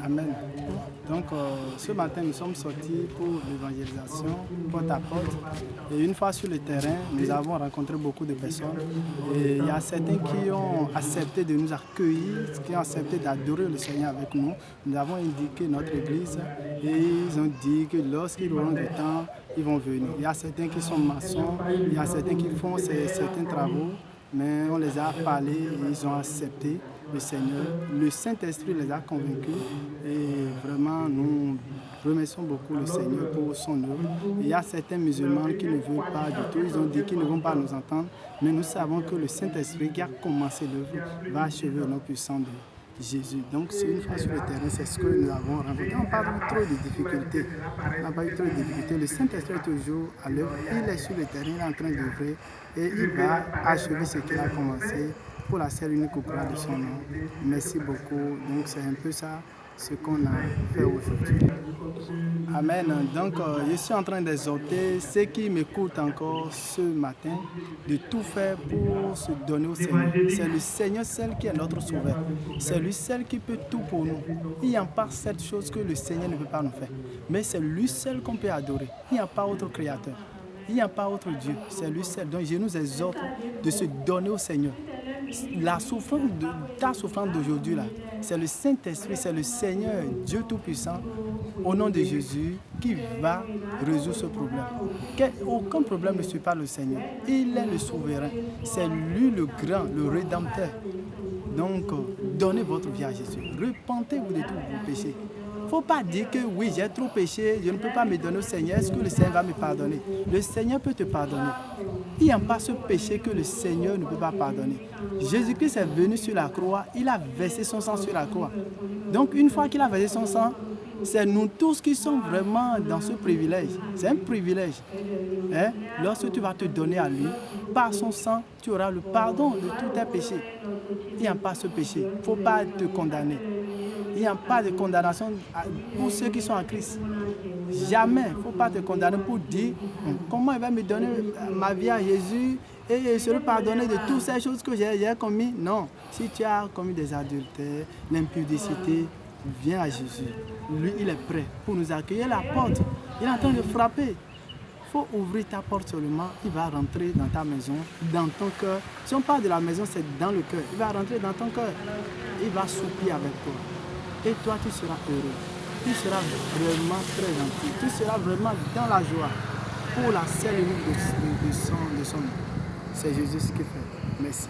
Amen. Donc, ce matin, nous sommes sortis pour l'évangélisation, porte à porte. Et une fois sur le terrain, nous avons rencontré beaucoup de personnes. Et il y a certains qui ont accepté de nous accueillir, qui ont accepté d'adorer le Seigneur avec nous. Nous avons indiqué notre église et ils ont dit que lorsqu'ils auront du temps, ils vont venir. Il y a certains qui sont maçons, il y a certains qui font certains travaux, mais on les a parlé et ils ont accepté le Seigneur. Le Saint-Esprit les a convaincus et vraiment nous remercions beaucoup le Seigneur pour son œuvre. Il y a certains musulmans qui ne veulent pas du tout, ils ont dit qu'ils ne vont pas nous entendre, mais nous savons que le Saint-Esprit qui a commencé l'œuvre va achever nos puissants de Jésus. Donc, c'est une fois sur le terrain, c'est ce que nous avons rencontré. On parle trop de difficultés. On n'a pas eu trop de difficultés. Le Saint-Esprit est toujours à l'œuvre. Il est sur le terrain, il est en train d'œuvrer et il va achever ce qu'il a commencé pour la seule unique gloire de son nom. Merci beaucoup. Donc, c'est un peu ça ce qu'on a fait aujourd'hui. Amen. Donc, je suis en train d'exhorter ceux qui m'écoutent encore ce matin de tout faire pour se donner au Seigneur. C'est le Seigneur seul qui est notre sauveur. C'est lui seul qui peut tout pour nous. Il n'y a pas cette chose que le Seigneur ne peut pas nous faire. Mais c'est lui seul qu'on peut adorer. Il n'y a pas autre créateur. Il n'y a pas autre Dieu. C'est lui seul. Donc, je nous exhorte de se donner au Seigneur. La souffrance ta souffrance d'aujourd'hui là, c'est le Saint-Esprit, c'est le Seigneur, Dieu Tout-Puissant, au nom de Jésus, qui va résoudre ce problème. Aucun problème ne suit pas le Seigneur. Il est le souverain. C'est lui le grand, le rédempteur. Donc, donnez votre vie à Jésus. Repentez-vous de tous vos péchés. Il ne faut pas dire que oui, j'ai trop péché, je ne peux pas me donner au Seigneur. Est-ce que le Seigneur va me pardonner? Le Seigneur peut te pardonner. Il n'y a pas ce péché que le Seigneur ne peut pas pardonner. Jésus-Christ est venu sur la croix, il a versé son sang sur la croix. Donc une fois qu'il a versé son sang, c'est nous tous qui sommes vraiment dans ce privilège. C'est un privilège. Hein? Lorsque tu vas te donner à lui, par son sang, tu auras le pardon de tous tes péchés. Il n'y a pas ce péché. Il ne faut pas te condamner. Il n'y a pas de condamnation pour ceux qui sont en Christ. Jamais. Il ne faut pas te condamner pour dire comment il va me donner ma vie à Jésus et se pardonner de toutes ces choses que j'ai commises. Non. Si tu as commis des adultères, l'impudicité, viens à Jésus. Lui, il est prêt pour nous accueillir à la porte. Il est en train de frapper. Il faut ouvrir ta porte seulement. Il va rentrer dans ta maison, dans ton cœur. Si on parle de la maison, c'est dans le cœur. Il va rentrer dans ton cœur. Il va souper avec toi. Et toi, tu seras heureux. Tu seras vraiment très gentil. Tu seras vraiment dans la joie pour la seule unique de son nom. C'est Jésus qui fait. Merci.